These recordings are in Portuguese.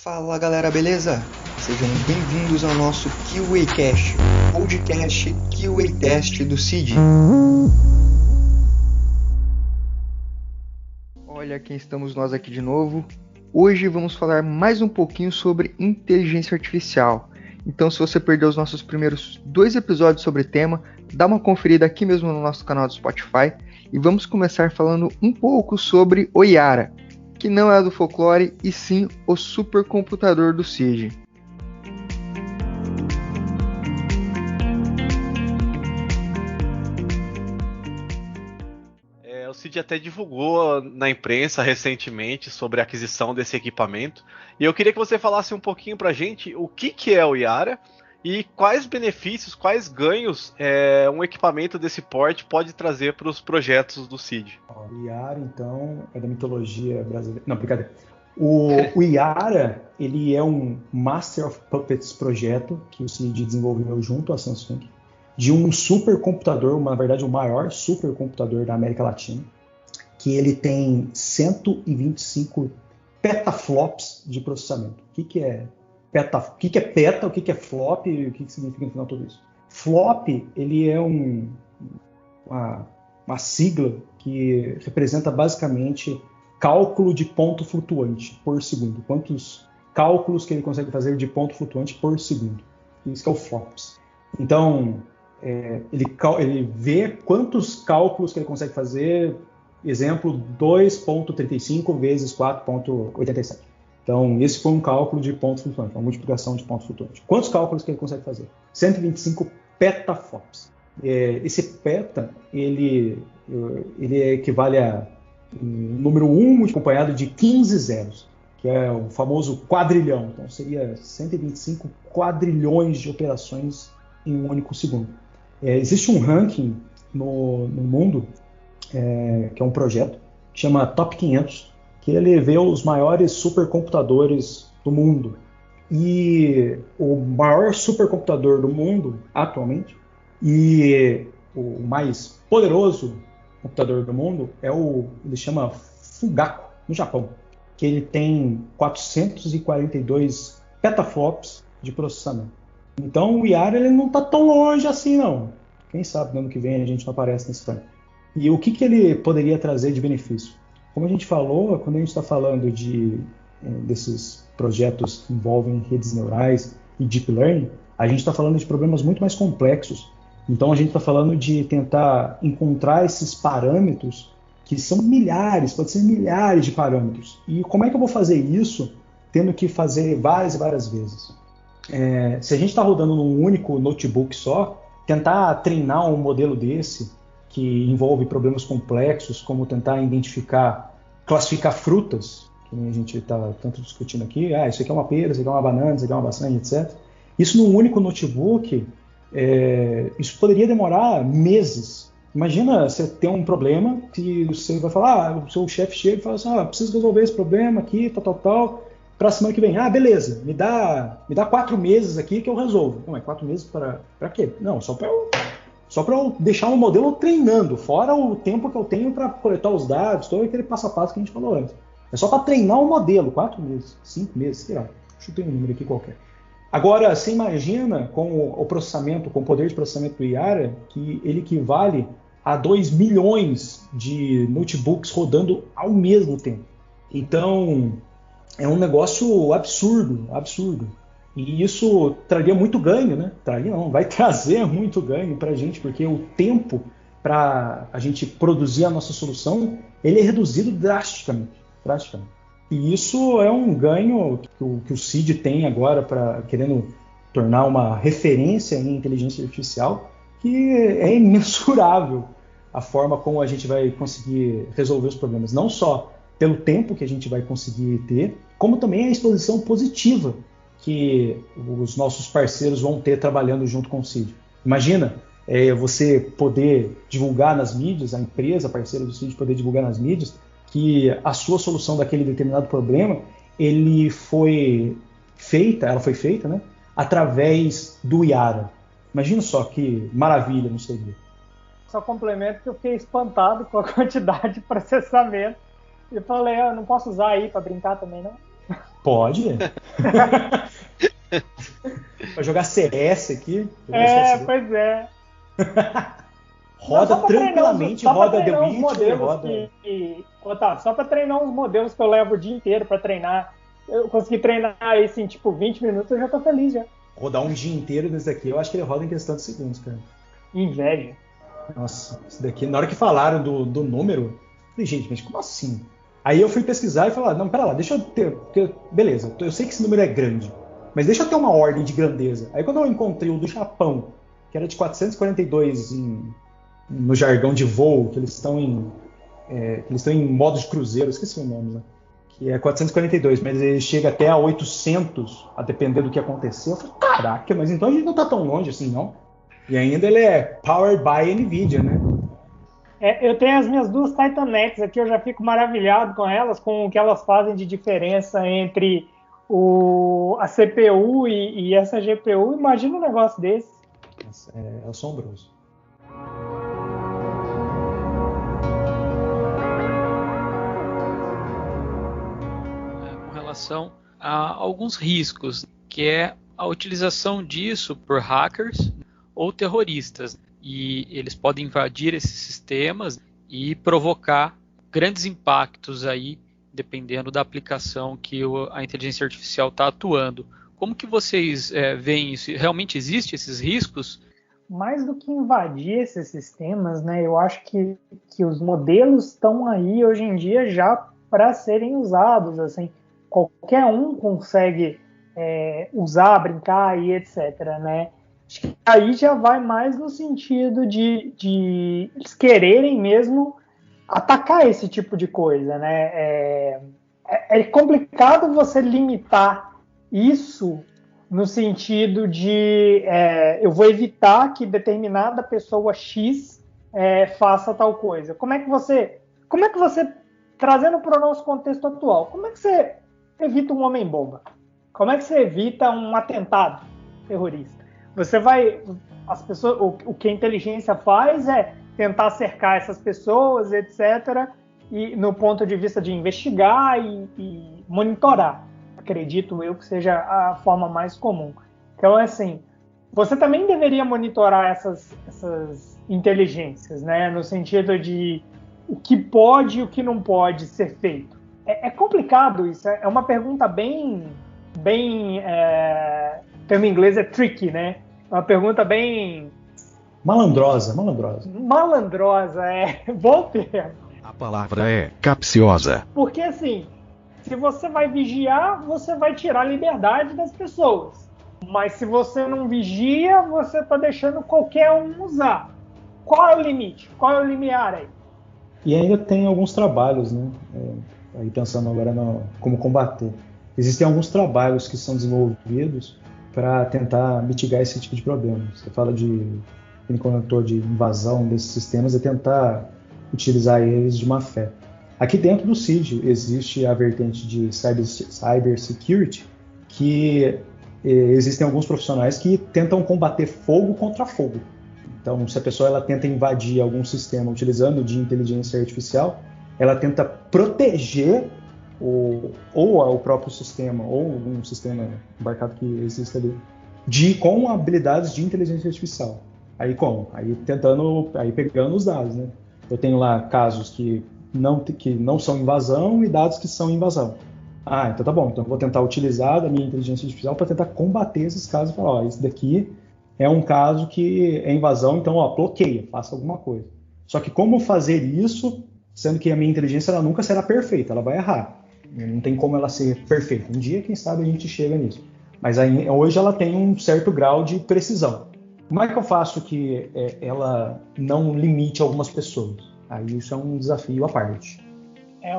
Fala galera, beleza? Sejam bem-vindos ao nosso QAcast, podcast QA Test do CID. Olha quem estamos nós aqui de novo. Hoje vamos falar mais um pouquinho sobre inteligência artificial. Então, se você perdeu os nossos primeiros 2 episódios sobre o tema, dá uma conferida aqui mesmo no nosso canal do Spotify e vamos começar falando um pouco sobre o Yara, que não é do folclore e sim o supercomputador do CID. O CID até divulgou na imprensa recentemente sobre a aquisição desse equipamento. E eu queria que você falasse um pouquinho para a gente o que é o Yara e quais benefícios, quais ganhos um equipamento desse porte pode trazer para os projetos do CID. O Yara, então, é da mitologia brasileira. Não, brincadeira. O Yara, ele é um Master of Puppets projeto que o CID desenvolveu junto à Samsung, de um supercomputador, na verdade o maior supercomputador da América Latina, que ele tem 125 petaflops de processamento. O que é peta? O que é peta? O que é flop? E o que significa no final tudo isso? Flop, ele é uma sigla que representa basicamente cálculo de ponto flutuante por segundo. Quantos cálculos que ele consegue fazer de ponto flutuante por segundo. Isso que é o flops. Então, ele vê quantos cálculos que ele consegue fazer, exemplo, 2.35 vezes 4.87. Então, esse foi um cálculo de ponto flutuante, uma multiplicação de ponto flutuante. Quantos cálculos que ele consegue fazer? 125 petaflops. Esse peta, ele equivale a número 1 acompanhado de 15 zeros, que é o famoso quadrilhão. Então, seria 125 quadrilhões de operações em um único segundo. Existe um ranking no mundo, que é um projeto, que chama Top 500, que ele vê os maiores supercomputadores do mundo. E o maior supercomputador do mundo, atualmente, e o mais poderoso computador do mundo, ele chama Fugaku, no Japão, que ele tem 442 petaflops de processamento. Então o Yara ele não está tão longe assim, não. Quem sabe no ano que vem a gente não aparece nesse campo. E o que ele poderia trazer de benefício? Como a gente falou, quando a gente está falando desses projetos que envolvem redes neurais e deep learning, a gente está falando de problemas muito mais complexos. Então a gente está falando de tentar encontrar esses parâmetros que são milhares, pode ser milhares de parâmetros. E como é que eu vou fazer isso tendo que fazer várias e várias vezes? Se a gente está rodando num único notebook só, tentar treinar um modelo desse, que envolve problemas complexos, como tentar classificar frutas, que a gente está tanto discutindo aqui, isso aqui é uma pera, isso aqui é uma banana, isso aqui é uma maçã, etc. Isso num único notebook, isso poderia demorar meses. Imagina você ter um problema que você vai falar, o seu chefe chega e fala assim, preciso resolver esse problema aqui, tal, para a semana que vem. Beleza, me dá 4 meses aqui que eu resolvo. Não, 4 meses para quê? Não, só para eu deixar o modelo treinando, fora o tempo que eu tenho para coletar os dados, todo aquele passo a passo que a gente falou antes. É só para treinar o modelo, 4 meses, 5 meses, sei lá, chutei um número aqui qualquer. Agora, você imagina com o processamento, com o poder de processamento do Yara, que ele equivale a 2 milhões de notebooks rodando ao mesmo tempo. Então, é um negócio absurdo. E isso traria muito ganho, né? Vai trazer muito ganho para a gente, porque o tempo para a gente produzir a nossa solução, ele é reduzido drasticamente. E isso é um ganho que o CID tem agora, querendo tornar uma referência em inteligência artificial, que é imensurável a forma como a gente vai conseguir resolver os problemas. Não só pelo tempo que a gente vai conseguir ter, como também a exposição positiva que os nossos parceiros vão ter trabalhando junto com o CID. Imagina você poder divulgar nas mídias, a empresa parceira do CID poder divulgar nas mídias, que a sua solução daquele determinado problema, ela foi feita, né, através do Yara. Imagina só que maravilha não seria. Só complemento que eu fiquei espantado com a quantidade de processamento e falei, eu não posso usar aí para brincar também, não? Pode. Vai jogar CS aqui. Pois é. Roda tranquilamente, roda The Witcher, roda... Só para treinar uns modelos que eu levo o dia inteiro para treinar. Eu consegui treinar isso em tipo 20 minutos, eu já tô feliz já. Rodar um dia inteiro nesse daqui, eu acho que ele roda em questão de segundos, cara. Inveja. Nossa, isso daqui, na hora que falaram do número, eu falei, gente, mas como assim? Aí eu fui pesquisar e falei, não, pera lá, deixa eu ter, porque, beleza, eu sei que esse número é grande, mas deixa eu ter uma ordem de grandeza. Aí quando eu encontrei o do Japão, que era de 442 no jargão de voo, que eles estão em modo de cruzeiro, esqueci o nome, né? Que é 442, mas ele chega até a 800, a depender do que acontecer. Eu falei, caraca, mas então a gente não tá tão longe assim, não? E ainda ele é powered by NVIDIA, né? Eu tenho as minhas duas Titan X aqui, eu já fico maravilhado com elas, com o que elas fazem de diferença entre a CPU e essa GPU. Imagina um negócio desse. É assombroso. Com relação a alguns riscos, que é a utilização disso por hackers ou terroristas. E eles podem invadir esses sistemas e provocar grandes impactos aí, dependendo da aplicação que a inteligência artificial está atuando. Como que vocês veem isso? Realmente existem esses riscos? Mais do que invadir esses sistemas, né, eu acho que os modelos estão aí hoje em dia já para serem usados. Assim, qualquer um consegue usar, brincar e etc. Né? Acho que aí já vai mais no sentido de eles quererem mesmo atacar esse tipo de coisa. Né? É complicado você limitar isso no sentido de eu vou evitar que determinada pessoa X faça tal coisa. Como é que você, trazendo para o nosso contexto atual, como é que você evita um homem-bomba? Como é que você evita um atentado terrorista? As pessoas, o que a inteligência faz é tentar cercar essas pessoas, etc., e no ponto de vista de investigar e monitorar. Acredito eu que seja a forma mais comum. Então, assim, você também deveria monitorar essas inteligências, né? No sentido de o que pode e o que não pode ser feito. É complicado isso, é uma pergunta bem o termo em inglês é tricky, né? É uma pergunta bem... Malandrosa. Malandrosa, bom termo. A palavra é capciosa. Porque, assim, se você vai vigiar, você vai tirar a liberdade das pessoas. Mas se você não vigia, você está deixando qualquer um usar. Qual é o limite? Qual é o limiar aí? E ainda tem alguns trabalhos, né? Aí pensando agora como combater. Existem alguns trabalhos que são desenvolvidos para tentar mitigar esse tipo de problema. Você fala de comentou de invasão desses sistemas e tentar utilizar eles de má fé. Aqui dentro do CID existe a vertente de cybersecurity, que existem alguns profissionais que tentam combater fogo contra fogo. Então, se a pessoa ela tenta invadir algum sistema utilizando de inteligência artificial, ela tenta proteger ou o próprio sistema, ou um sistema embarcado que existe ali, com habilidades de inteligência artificial. Aí como? Aí pegando os dados, né? Eu tenho lá casos que não são invasão e dados que são invasão. Ah, então tá bom. Então eu vou tentar utilizar a minha inteligência artificial para tentar combater esses casos e falar, esse daqui é um caso que é invasão, então bloqueia, faça alguma coisa. Só que como fazer isso, sendo que a minha inteligência ela nunca será perfeita, ela vai errar. Não tem como ela ser perfeita. Um dia, quem sabe, a gente chega nisso. Mas aí, hoje ela tem um certo grau de precisão. Como é que eu faço que ela não limite algumas pessoas? Aí isso é um desafio à parte.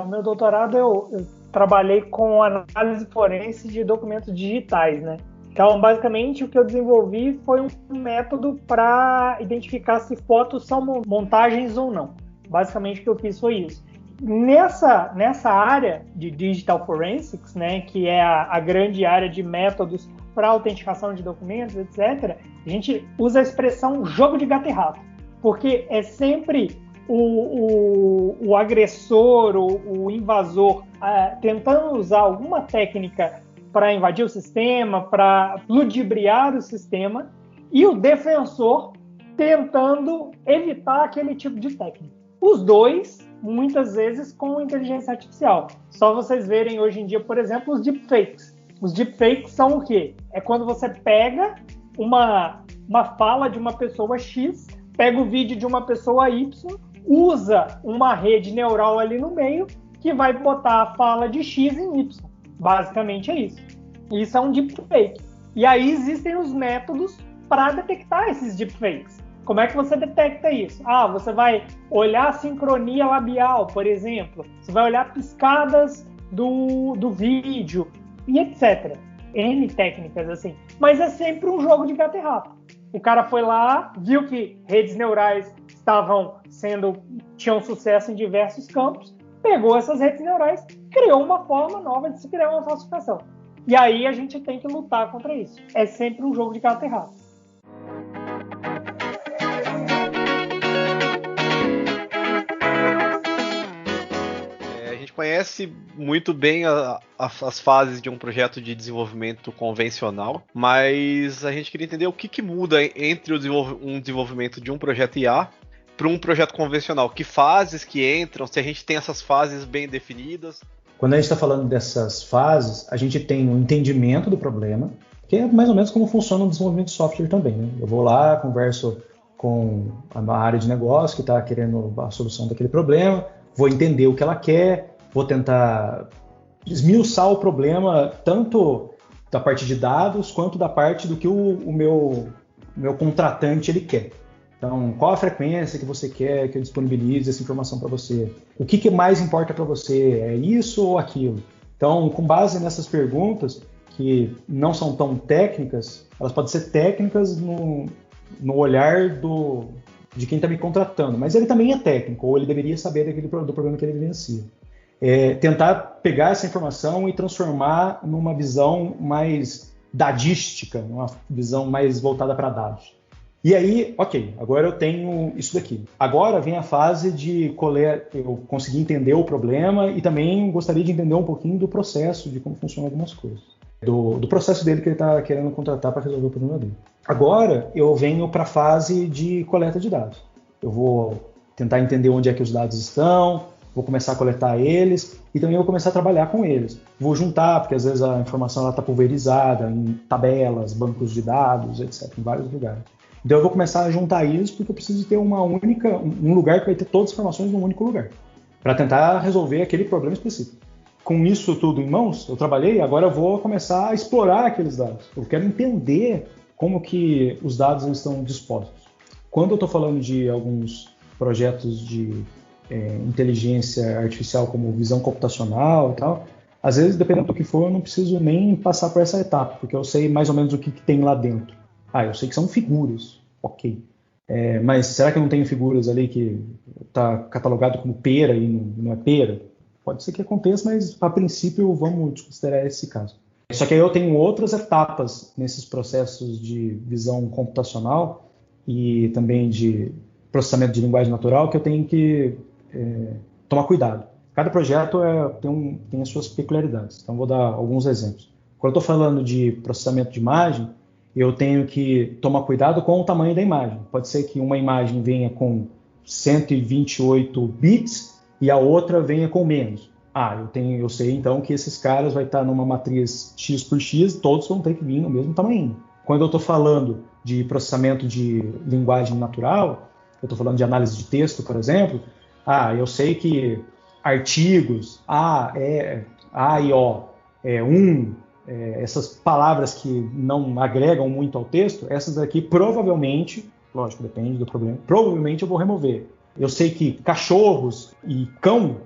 O meu doutorado eu trabalhei com análise forense de documentos digitais, né? Então, basicamente, o que eu desenvolvi foi um método para identificar se fotos são montagens ou não. Basicamente, o que eu fiz foi isso. Nessa área de Digital Forensics, né, que é a grande área de métodos para autenticação de documentos, etc., a gente usa a expressão jogo de gato e rato, porque é sempre o agressor, o invasor, tentando usar alguma técnica para invadir o sistema, para ludibriar o sistema, e o defensor tentando evitar aquele tipo de técnica. Os dois, muitas vezes, com inteligência artificial. Só vocês verem hoje em dia, por exemplo, os deepfakes. Os deepfakes são o quê? É quando você pega uma fala de uma pessoa X, pega o vídeo de uma pessoa Y, usa uma rede neural ali no meio, que vai botar a fala de X em Y. Basicamente é isso. Isso é um deepfake. E aí existem os métodos para detectar esses deepfakes. Como é que você detecta isso? Você vai olhar a sincronia labial, por exemplo. Você vai olhar piscadas do vídeo e etc. N técnicas assim. Mas é sempre um jogo de gato e rato. O cara foi lá, viu que redes neurais tinham sucesso em diversos campos, pegou essas redes neurais, criou uma forma nova de se criar uma falsificação. E aí a gente tem que lutar contra isso. É sempre um jogo de gato e rato. A gente conhece muito bem as fases de um projeto de desenvolvimento convencional, mas a gente queria entender o que muda entre um desenvolvimento de um projeto IA para um projeto convencional. Que fases que entram, se a gente tem essas fases bem definidas. Quando a gente está falando dessas fases, a gente tem um entendimento do problema, que é mais ou menos como funciona o desenvolvimento de software também, né? Eu vou lá, converso com a área de negócio que está querendo a solução daquele problema, vou entender o que ela quer, vou tentar esmiuçar o problema tanto da parte de dados quanto da parte do que o meu contratante ele quer. Então, qual a frequência que você quer que eu disponibilize essa informação para você? O que mais importa para você? É isso ou aquilo? Então, com base nessas perguntas, que não são tão técnicas, elas podem ser técnicas no olhar de quem está me contratando, mas ele também é técnico, ou ele deveria saber do problema que ele vivencia. Tentar pegar essa informação e transformar numa visão mais dadística, uma visão mais voltada para dados. E aí, ok, agora eu tenho isso daqui. Agora vem a fase de eu conseguir entender o problema e também gostaria de entender um pouquinho do processo, de como funcionam algumas coisas. Do processo dele que ele está querendo contratar para resolver o problema dele. Agora eu venho para a fase de coleta de dados. Eu vou tentar entender onde é que os dados estão, vou começar a coletar eles e também vou começar a trabalhar com eles. Vou juntar, porque às vezes a informação está pulverizada em tabelas, bancos de dados, etc., em vários lugares. Então eu vou começar a juntar isso porque eu preciso ter um lugar que vai ter todas as informações num único lugar, para tentar resolver aquele problema específico. Com isso tudo em mãos, eu trabalhei, agora eu vou começar a explorar aqueles dados. Eu quero entender como que os dados estão dispostos. Quando eu estou falando de alguns projetos de inteligência artificial como visão computacional e tal, às vezes, dependendo do que for, eu não preciso nem passar por essa etapa, porque eu sei mais ou menos o que tem lá dentro. Eu sei que são figuras, ok. Mas será que eu não tenho figuras ali que está catalogado como pera e não é pera? Pode ser que aconteça, mas a princípio vamos considerar esse caso. Só que aí eu tenho outras etapas nesses processos de visão computacional e também de processamento de linguagem natural que eu tenho que tomar cuidado. Cada projeto tem as suas peculiaridades, então vou dar alguns exemplos. Quando eu estou falando de processamento de imagem, eu tenho que tomar cuidado com o tamanho da imagem. Pode ser que uma imagem venha com 128 bits e a outra venha com menos. Eu sei então que esses caras vão estar numa matriz X por X, todos vão ter que vir no mesmo tamanho. Quando eu estou falando de processamento de linguagem natural, eu estou falando de análise de texto, por exemplo, eu sei que artigos, A e O, essas palavras que não agregam muito ao texto, essas aqui provavelmente, lógico, depende do problema, provavelmente eu vou remover. Eu sei que cachorros e cão,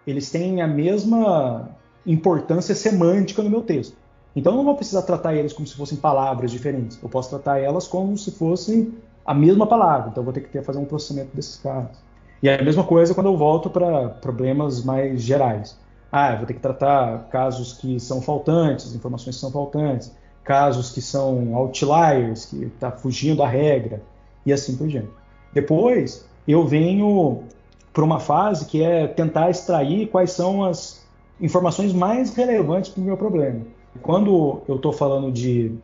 eles têm a mesma importância semântica no meu texto. Então eu não vou precisar tratar eles como se fossem palavras diferentes. Eu posso tratar elas como se fossem a mesma palavra. Então eu vou ter que fazer um processamento desses casos. E é a mesma coisa quando eu volto para problemas mais gerais. Eu vou ter que tratar casos que são faltantes, informações que são faltantes, casos que são outliers, que está fugindo da regra, e assim por diante. Depois, eu venho por uma fase que é tentar extrair quais são as informações mais relevantes para o meu problema. Quando eu estou falando de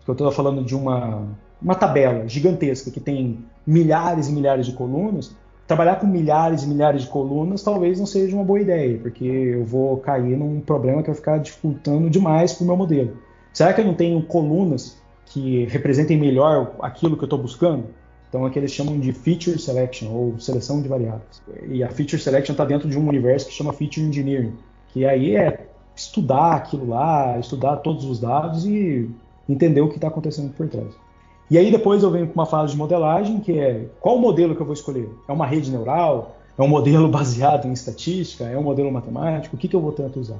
uma tabela gigantesca que tem milhares e milhares de colunas, trabalhar com milhares e milhares de colunas talvez não seja uma boa ideia, porque eu vou cair num problema que vai ficar dificultando demais para o meu modelo. Será que eu não tenho colunas que representem melhor aquilo que eu estou buscando? Então, é que eles chamam de feature selection, ou seleção de variáveis. E a feature selection está dentro de um universo que chama feature engineering, que aí é estudar aquilo lá, estudar todos os dados e entender o que está acontecendo por trás. E aí depois eu venho com uma fase de modelagem, que é qual modelo que eu vou escolher? É uma rede neural? É um modelo baseado em estatística? É um modelo matemático? O que eu vou tentar usar?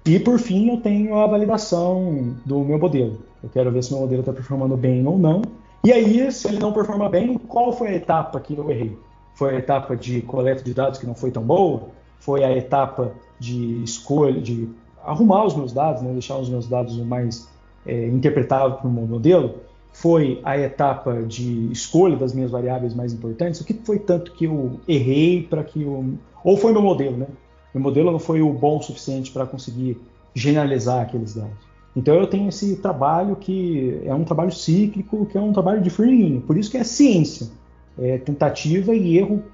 E por fim eu tenho a validação do meu modelo. Eu quero ver se meu modelo está performando bem ou não. E aí, se ele não performa bem, qual foi a etapa que eu errei? Foi a etapa de coleta de dados que não foi tão boa? Foi a etapa de escolha, de arrumar os meus dados, né? Deixar os meus dados o mais interpretável para o meu modelo? Foi a etapa de escolha das minhas variáveis mais importantes? O que foi tanto que eu errei para que eu... Ou foi meu modelo, né? Meu modelo não foi o bom o suficiente para conseguir generalizar aqueles dados. Então eu tenho esse trabalho que é um trabalho cíclico, que é um trabalho de formiguinha. Por isso que é ciência. É tentativa e erro.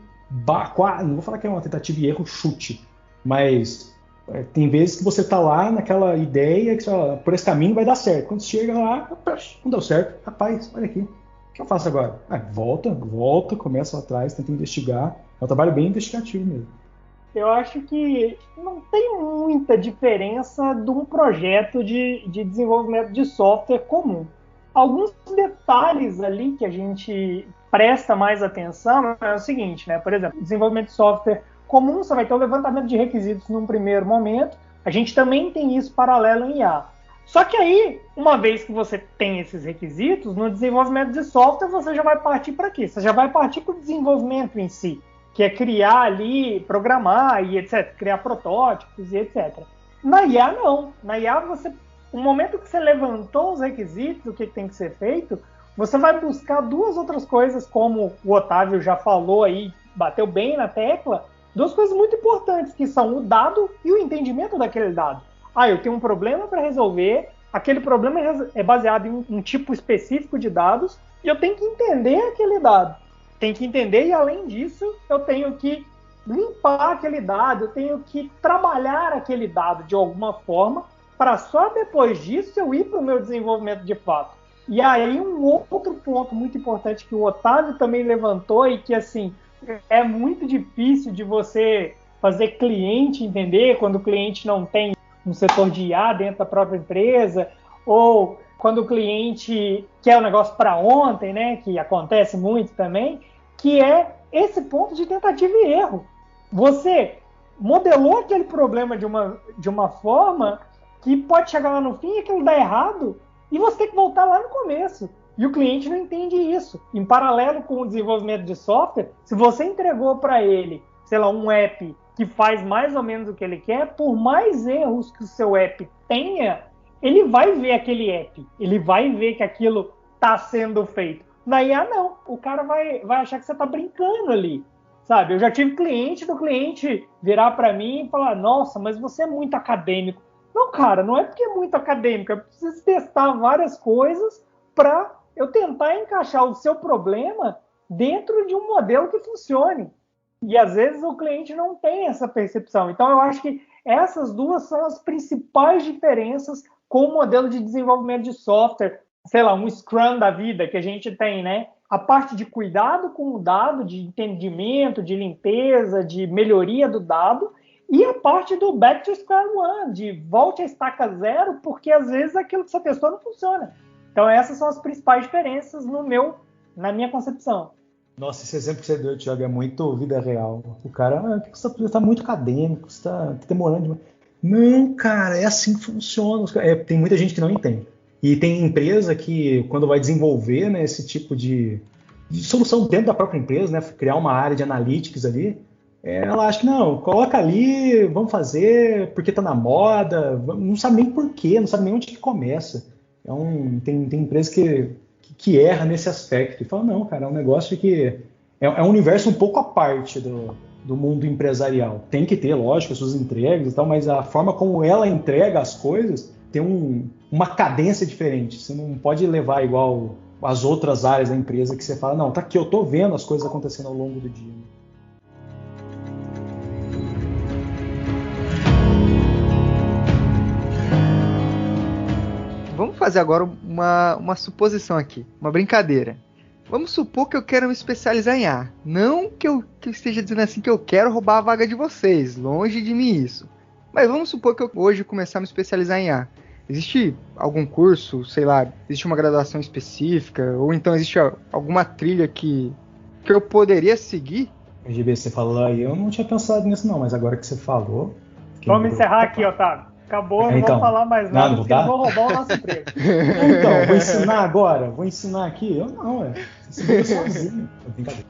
Não vou falar que é uma tentativa e erro chute, mas tem vezes que você está lá naquela ideia que você fala, por esse caminho vai dar certo. Quando você chega lá, não deu certo. Rapaz, olha aqui. O que eu faço agora? Volta, começa lá atrás, tenta investigar. É um trabalho bem investigativo mesmo. Eu acho que não tem muita diferença de um projeto de desenvolvimento de software comum. Alguns detalhes ali que a gente presta mais atenção é o seguinte, né? Por exemplo, desenvolvimento de software comum, você vai ter o levantamento de requisitos num primeiro momento. A gente também tem isso paralelo em IA. Só que aí, uma vez que você tem esses requisitos, no desenvolvimento de software você já vai partir para quê? Você já vai partir para o desenvolvimento em si, que é criar ali, programar e etc., criar protótipos e etc. Na IA, não. Na IA, no momento que você levantou os requisitos, o que tem que ser feito, você vai buscar duas outras coisas, como o Otávio já falou aí, bateu bem na tecla, duas coisas muito importantes, que são o dado e o entendimento daquele dado. Eu tenho um problema para resolver, aquele problema é baseado em um tipo específico de dados, e eu tenho que entender aquele dado. Tem que entender, e além disso, eu tenho que limpar aquele dado, eu tenho que trabalhar aquele dado de alguma forma, para só depois disso eu ir para o meu desenvolvimento de fato. E aí um outro ponto muito importante que o Otávio também levantou, e que assim, é muito difícil de você fazer cliente entender quando o cliente não tem um setor de IA dentro da própria empresa, ou quando o cliente quer o negócio para ontem, né, que acontece muito também, que é esse ponto de tentativa e erro. Você modelou aquele problema de uma forma que pode chegar lá no fim e aquilo dá errado, e você tem que voltar lá no começo. E o cliente não entende isso. Em paralelo com o desenvolvimento de software, se você entregou para ele, sei lá, um app que faz mais ou menos o que ele quer, por mais erros que o seu app tenha, ele vai ver aquele app, ele vai ver que aquilo está sendo feito. Na IA, não. O cara vai achar que você está brincando ali, sabe? Eu já tive cliente virar para mim e falar, nossa, mas você é muito acadêmico. Não, cara, não é porque é muito acadêmico, eu preciso testar várias coisas para eu tentar encaixar o seu problema dentro de um modelo que funcione. E às vezes o cliente não tem essa percepção. Então eu acho que essas duas são as principais diferenças com o modelo de desenvolvimento de software, sei lá, um Scrum da vida que a gente tem, né? A parte de cuidado com o dado, de entendimento, de limpeza, de melhoria do dado, e a parte do back to square one, de volte a estaca zero, porque às vezes aquilo que você testou não funciona. Então essas são as principais diferenças na minha concepção. Nossa, esse exemplo que você deu, Thiago, é muito vida real. O cara, você está muito acadêmico, você está demorando demais. Não, cara, é assim que funciona. Tem muita gente que não entende. E tem empresa que, quando vai desenvolver, né, esse tipo de solução dentro da própria empresa, né, criar uma área de analytics ali, ela acha que não, coloca ali, vamos fazer porque está na moda, não sabe nem por quê, não sabe nem onde que começa. Tem empresa que erra nesse aspecto e fala, não, cara, é um negócio que é um universo um pouco à parte do do mundo empresarial. Tem que ter, lógico, as suas entregas e tal, mas a forma como ela entrega as coisas tem uma cadência diferente. Você não pode levar igual as outras áreas da empresa que você fala, não, tá aqui, eu tô vendo as coisas acontecendo ao longo do dia. Vamos fazer agora uma suposição aqui, uma brincadeira. Vamos supor que eu quero me especializar em A. Não que eu esteja dizendo assim que eu quero roubar a vaga de vocês, longe de mim isso. Mas vamos supor que eu hoje começar a me especializar em A. Existe algum curso, sei lá, existe uma graduação específica, ou então existe alguma trilha que eu poderia seguir? RGB, você falou aí, eu não tinha pensado nisso não, mas agora que você falou... Vamos encerrar aqui, Otávio. Acabou, não vou falar mais nada, porque não vou roubar o nosso emprego. Então, vou ensinar agora? Vou ensinar aqui? Eu não, Você sozinho.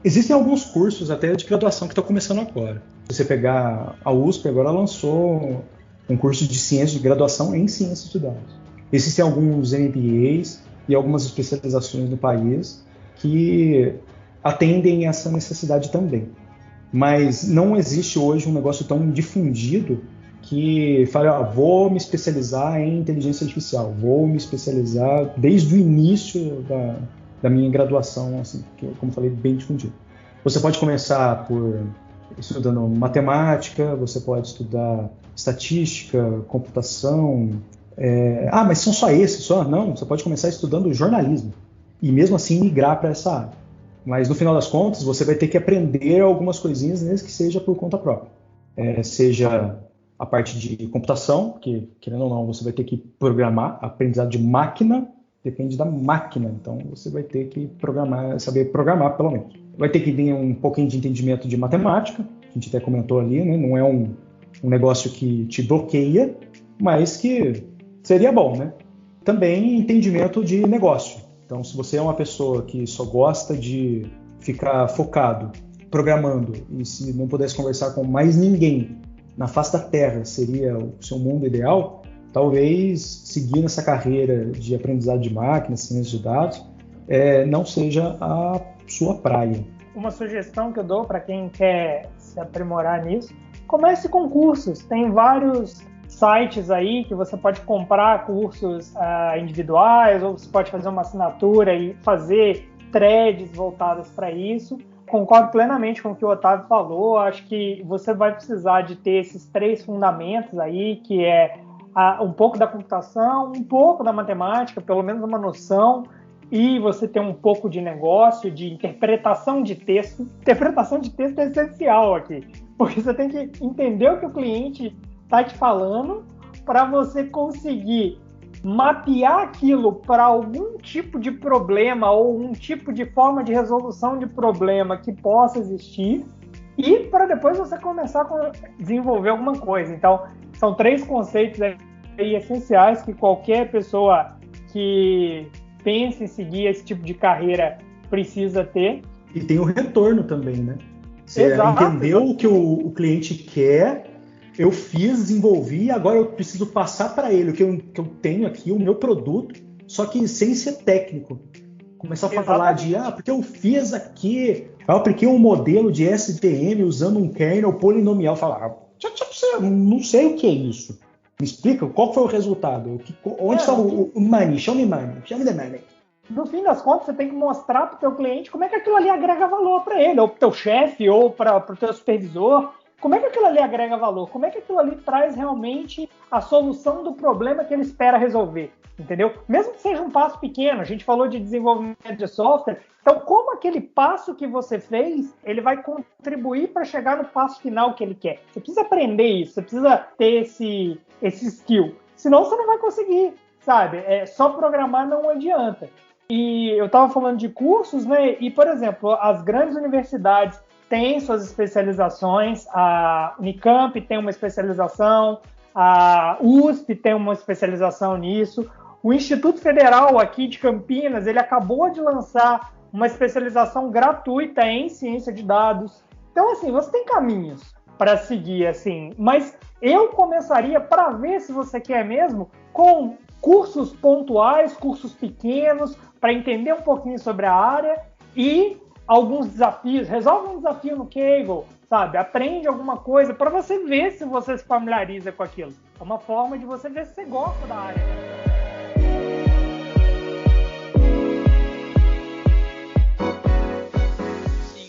Existem alguns cursos até de graduação que estão começando agora. Se você pegar a USP, agora lançou um curso de ciência de graduação em ciências de dados. Existem alguns MBAs e algumas especializações no país que atendem essa necessidade também. Mas não existe hoje um negócio tão difundido que fala, vou me especializar em inteligência artificial, vou me especializar desde o início da minha graduação, assim, que, como falei, bem difundido. Você pode começar por estudando matemática, você pode estudar estatística, computação. Mas são só esses? Não, você pode começar estudando jornalismo e mesmo assim migrar para essa área. Mas no final das contas, você vai ter que aprender algumas coisinhas, mesmo que seja por conta própria. Seja a parte de computação, que, querendo ou não, você vai ter que programar. Aprendizado de máquina depende da máquina, então você vai ter que saber programar, pelo menos. Vai ter que ter um pouquinho de entendimento de matemática, a gente até comentou ali, né? Não é um negócio que te bloqueia, mas que seria bom, né? Também entendimento de negócio. Então, se você é uma pessoa que só gosta de ficar focado, programando, e se não pudesse conversar com mais ninguém na face da Terra seria o seu mundo ideal, talvez seguir nessa carreira de aprendizado de máquinas, ciência de dados, não seja a sua praia. Uma sugestão que eu dou para quem quer se aprimorar nisso, comece com cursos. Tem vários sites aí que você pode comprar cursos individuais, ou você pode fazer uma assinatura e fazer threads voltadas para isso. Concordo plenamente com o que o Otávio falou. Acho que você vai precisar de ter esses 3 fundamentos aí, que é um pouco da computação, um pouco da matemática, pelo menos uma noção, e você ter um pouco de negócio, de interpretação de texto. Interpretação de texto é essencial aqui, porque você tem que entender o que o cliente está te falando para você conseguir mapear aquilo para algum tipo de problema ou um tipo de forma de resolução de problema que possa existir e para depois você começar a desenvolver alguma coisa. Então, são 3 conceitos aí essenciais que qualquer pessoa que pense em seguir esse tipo de carreira precisa ter. E tem o retorno também, né? Você entendeu o que o cliente quer, eu fiz, desenvolvi, agora eu preciso passar para ele o que eu tenho aqui, o meu produto, só que sem ser técnico. Começar a falar porque eu fiz aqui, eu apliquei um modelo de SVM usando um kernel polinomial. Falar, não sei o que é isso. Me explica, qual foi o resultado? Onde está o money? Show me the money. No fim das contas, você tem que mostrar para o teu cliente como é que aquilo ali agrega valor para ele, ou para o teu chefe, ou para o teu supervisor. Como é que aquilo ali agrega valor? Como é que aquilo ali traz realmente a solução do problema que ele espera resolver? Entendeu? Mesmo que seja um passo pequeno, a gente falou de desenvolvimento de software, então como aquele passo que você fez, ele vai contribuir para chegar no passo final que ele quer? Você precisa aprender isso, você precisa ter esse skill, senão você não vai conseguir, sabe? Só programar não adianta. E eu estava falando de cursos, né? E, por exemplo, as grandes universidades têm suas especializações, a Unicamp tem uma especialização, a USP tem uma especialização nisso, o Instituto Federal aqui de Campinas, ele acabou de lançar uma especialização gratuita em ciência de dados. Então, assim, você tem caminhos para seguir, assim, mas eu começaria, para ver se você quer mesmo, com cursos pontuais, cursos pequenos, para entender um pouquinho sobre a área e alguns desafios, resolve um desafio no Kaggle, sabe? Aprende alguma coisa para você ver se você se familiariza com aquilo. É uma forma de você ver se você gosta da área.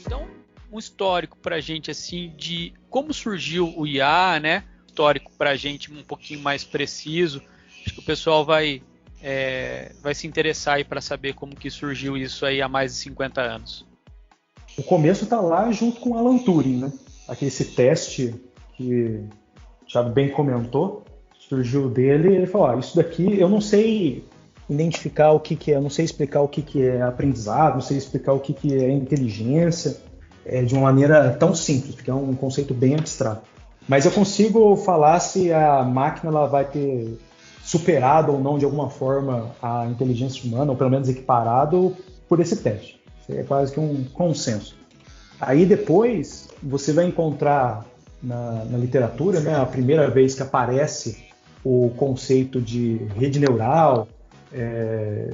Então, um histórico para a gente assim de como surgiu o IA, né? Histórico para a gente um pouquinho mais preciso. Acho que o pessoal vai se interessar aí para saber como que surgiu isso aí há mais de 50 anos. O começo está lá junto com Alan Turing, né? Esse teste que o Thiago bem comentou, surgiu dele, ele falou, isso daqui eu não sei identificar o que é, eu não sei explicar o que é aprendizado, não sei explicar o que é inteligência, de uma maneira tão simples, porque é um conceito bem abstrato. Mas eu consigo falar se a máquina ela vai ter superado ou não de alguma forma a inteligência humana, ou pelo menos equiparado por esse teste. Isso é quase que um consenso. Aí depois você vai encontrar na literatura, né, a primeira vez que aparece o conceito de rede neural, é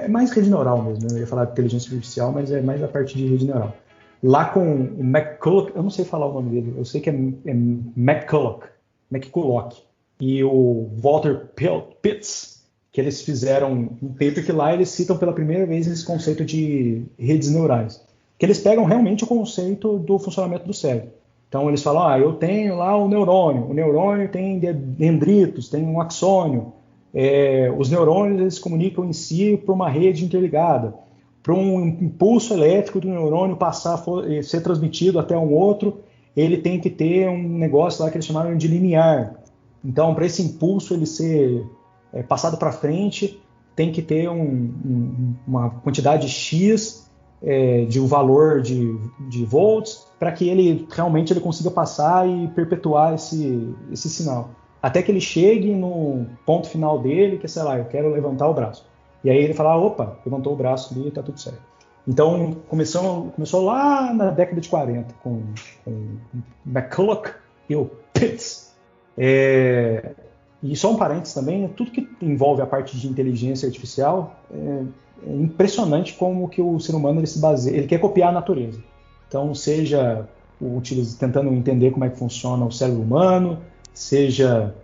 mais rede neural mesmo, eu ia falar de inteligência artificial, mas é mais a parte de rede neural. Lá com o McCulloch, eu não sei falar o nome dele, eu sei que é McCulloch, e o Walter Pitts, que eles fizeram um paper que lá eles citam pela primeira vez esse conceito de redes neurais, que eles pegam realmente o conceito do funcionamento do cérebro. Então eles falam, eu tenho lá o neurônio tem dendritos, tem um axônio, os neurônios eles se comunicam em si por uma rede interligada. Para um impulso elétrico do neurônio ser transmitido até um outro, ele tem que ter um negócio lá que eles chamaram de linear. Então, para esse impulso ele ser passado para frente, tem que ter uma quantidade X de um valor de volts para que ele realmente consiga passar e perpetuar esse sinal. Até que ele chegue no ponto final dele, que é, sei lá, eu quero levantar o braço. E aí ele fala, opa, levantou o braço ali e está tudo certo. Então, começou lá na década de 40, com McCulloch e o Pitts. E só um parênteses também, tudo que envolve a parte de inteligência artificial é impressionante como que o ser humano ele se baseia, ele quer copiar a natureza. Então, seja tentando entender como é que funciona o cérebro humano, seja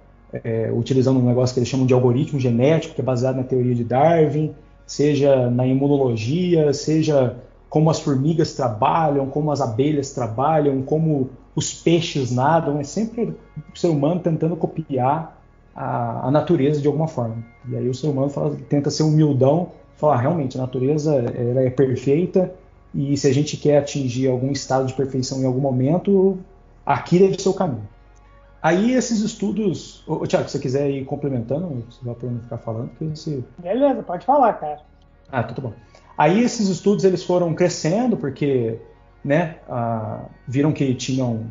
utilizando um negócio que eles chamam de algoritmo genético, que é baseado na teoria de Darwin, seja na imunologia, seja como as formigas trabalham, como as abelhas trabalham, como os peixes nadam, é sempre o ser humano tentando copiar a natureza de alguma forma. E aí o ser humano tenta ser humildão, falar, realmente, a natureza ela é perfeita, e se a gente quer atingir algum estado de perfeição em algum momento, aqui deve ser o caminho. Aí esses estudos... Thiago, se você quiser ir complementando, você vai para não ficar falando. Beleza, pode falar, cara. Então tá bom. Aí esses estudos eles foram crescendo, porque viram que tinham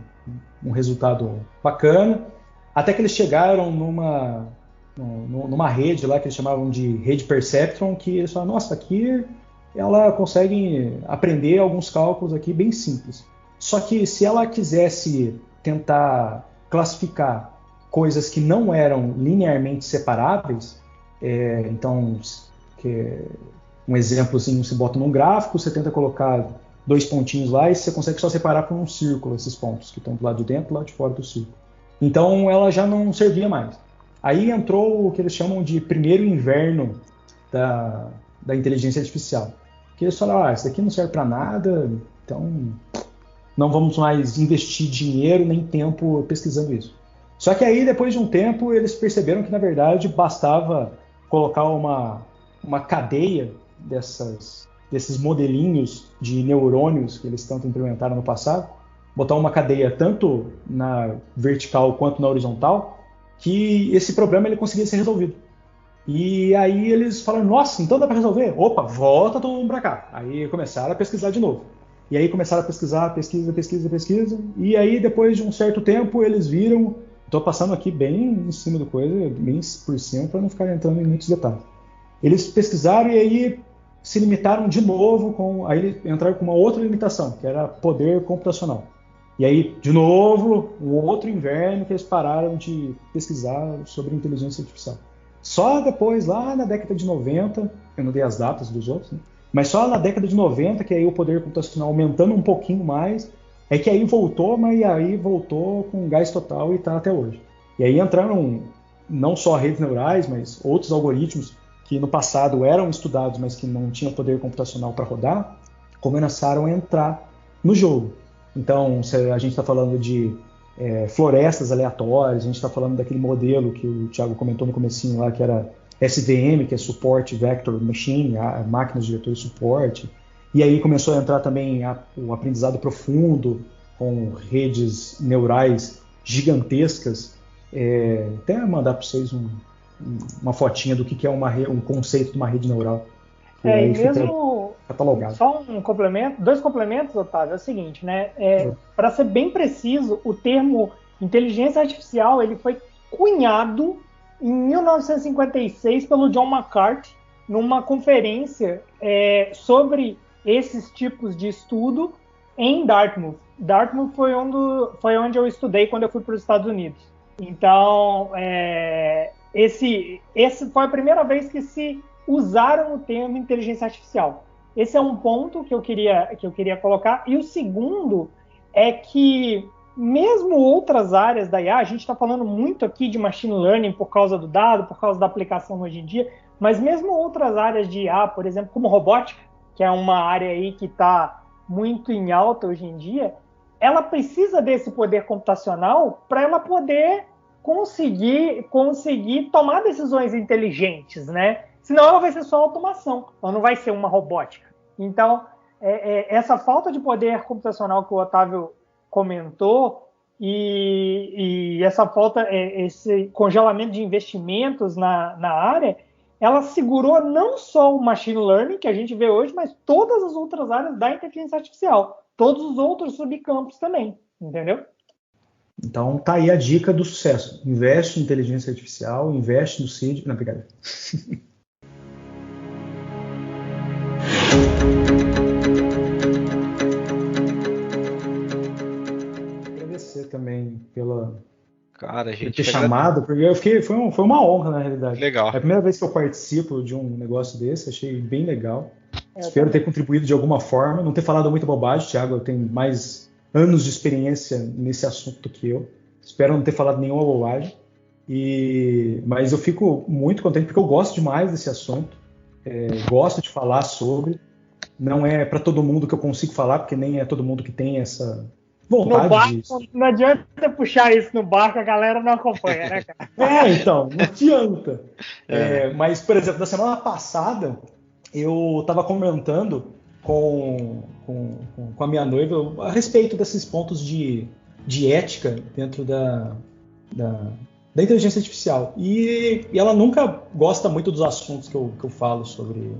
um resultado bacana, até que eles chegaram numa rede lá que eles chamavam de rede Perceptron, que eles falaram, nossa, aqui ela consegue aprender alguns cálculos aqui bem simples. Só que se ela quisesse tentar classificar coisas que não eram linearmente separáveis, então, um exemplozinho, você bota num gráfico, você tenta colocar 2 pontinhos lá e você consegue só separar por um círculo esses pontos que estão do lado de dentro e do lado de fora do círculo. Então ela já não servia mais. Aí entrou o que eles chamam de primeiro inverno da inteligência artificial. Que eles falaram, isso daqui não serve para nada, então não vamos mais investir dinheiro nem tempo pesquisando isso. Só que aí, depois de um tempo, eles perceberam que, na verdade, bastava colocar uma cadeia desses modelinhos de neurônios que eles tanto implementaram no passado, botar uma cadeia tanto na vertical quanto na horizontal, que esse problema ele conseguia ser resolvido. E aí eles falaram, nossa, então dá para resolver? Opa, volta todo mundo para cá. Aí começaram a pesquisar de novo. E aí começaram a pesquisa, e aí depois de um certo tempo eles viram, estou passando aqui bem em cima do coisa, bem por cima, para não ficar entrando em muitos detalhes. Eles pesquisaram e aí se limitaram de novo, aí entraram com uma outra limitação, que era poder computacional. E aí, de novo, um outro inverno que eles pararam de pesquisar sobre inteligência artificial. Só depois, lá na década de 90, eu não dei as datas dos outros, né? Mas só na década de 90 que aí o poder computacional aumentando um pouquinho mais, é que aí voltou, mas aí voltou com gás total e está até hoje. E aí entraram não só redes neurais, mas outros algoritmos que no passado eram estudados, mas que não tinham poder computacional para rodar, começaram a entrar no jogo. Então, se a gente está falando de florestas aleatórias, a gente está falando daquele modelo que o Thiago comentou no comecinho lá, que era SVM, que é Support Vector Machine, a máquinas de vetor e suporte. E aí começou a entrar também o aprendizado profundo, com redes neurais gigantescas. Até mandar para vocês uma fotinha do que é um conceito de uma rede neural. E mesmo catalogado. Só dois complementos, Otávio, é o seguinte, né? Para ser bem preciso, o termo inteligência artificial ele foi cunhado em 1956 pelo John McCarthy numa conferência sobre esses tipos de estudo em Dartmouth. Dartmouth foi onde eu estudei quando eu fui para os Estados Unidos. Então, esse foi a primeira vez que se usaram o termo inteligência artificial. Esse é um ponto que eu queria colocar. E o segundo é que, mesmo outras áreas da IA, a gente está falando muito aqui de machine learning por causa do dado, por causa da aplicação hoje em dia, mas mesmo outras áreas de IA, por exemplo, como robótica, que é uma área aí que está muito em alta hoje em dia, ela precisa desse poder computacional para ela poder conseguir tomar decisões inteligentes, né? Senão ela vai ser só automação, ela não vai ser uma robótica. Então, essa falta de poder computacional que o Otávio comentou e essa falta, esse congelamento de investimentos na área, ela segurou não só o machine learning que a gente vê hoje, mas todas as outras áreas da inteligência artificial, todos os outros subcampos também, entendeu? Então tá aí a dica do sucesso. Investe em inteligência artificial, investe no CID. Não, obrigado. Agradecer também pela ter chamado, porque foi uma honra, na realidade. Legal. É a primeira vez que eu participo de um negócio desse, achei bem legal. Espero ter contribuído de alguma forma, não ter falado muita bobagem, Thiago, eu tenho mais anos de experiência nesse assunto do que eu. Espero não ter falado nenhuma bobagem. Mas eu fico muito contente porque eu gosto demais desse assunto. Gosto de falar sobre. Não é para todo mundo que eu consigo falar, porque nem é todo mundo que tem essa vontade no barco, disso. Não adianta puxar isso no barco, a galera não acompanha, né, cara? Então, não adianta. Mas, por exemplo, na semana passada, eu estava comentando com a minha noiva a respeito desses pontos de ética dentro da inteligência artificial. E ela nunca gosta muito dos assuntos que eu falo sobre,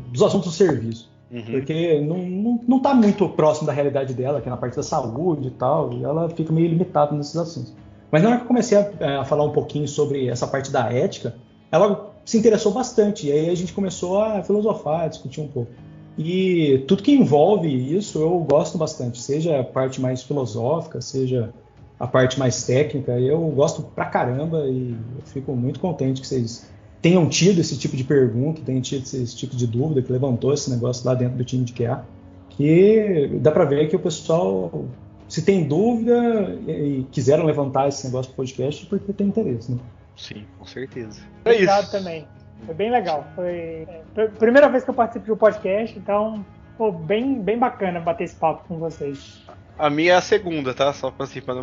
dos assuntos do serviço. Uhum. Porque não está muito próximo da realidade dela, que é na parte da saúde e tal, e ela fica meio limitada nesses assuntos. Mas na hora que eu comecei a falar um pouquinho sobre essa parte da ética, ela se interessou bastante, e aí a gente começou a filosofar, a discutir um pouco. E tudo que envolve isso eu gosto bastante, seja a parte mais filosófica, seja a parte mais técnica, eu gosto pra caramba e eu fico muito contente que vocês tenham tido esse tipo de pergunta, tenham tido esse tipo de dúvida, que levantou esse negócio lá dentro do time de QA, que dá pra ver que o pessoal, se tem dúvida e quiseram levantar esse negócio pro podcast, porque tem interesse, né? Sim, com certeza. Obrigado também. Foi bem legal. Foi a primeira vez que eu participo de um podcast, então foi bem bacana bater esse papo com vocês. A minha é a segunda, tá? Só pra assim, pra não...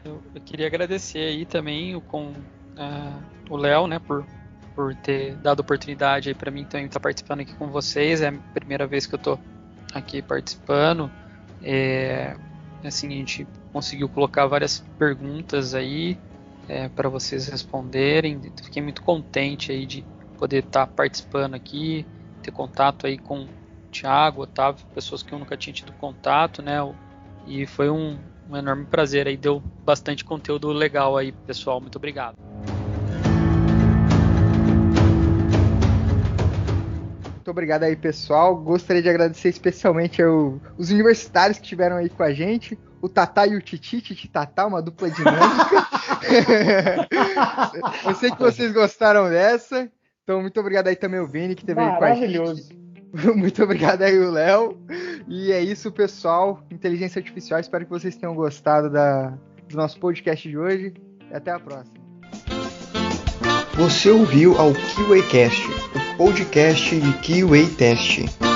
Eu queria agradecer aí também o Léo, né, por ter dado oportunidade aí para mim também estar participando aqui com vocês. É a primeira vez que eu tô aqui participando. Assim, a gente conseguiu colocar várias perguntas aí para vocês responderem. Fiquei muito contente aí de poder estar participando aqui, ter contato aí com o Thiago, Otávio, pessoas que eu nunca tinha tido contato, né? E foi um enorme prazer aí, deu bastante conteúdo legal aí, pessoal. Muito obrigado. Muito obrigado aí, pessoal. Gostaria de agradecer especialmente os universitários que estiveram aí com a gente. o Tatá e o Titi Tatá, uma dupla dinâmica. Eu sei que vocês gostaram dessa. Então, muito obrigado aí também o Vini, que teve aí com a gente. Maravilhoso. Muito obrigado aí o Léo. E é isso, pessoal. Inteligência Artificial. Espero que vocês tenham gostado do nosso podcast de hoje. E até a próxima. Você ouviu ao QA Cast, o podcast de QA Test.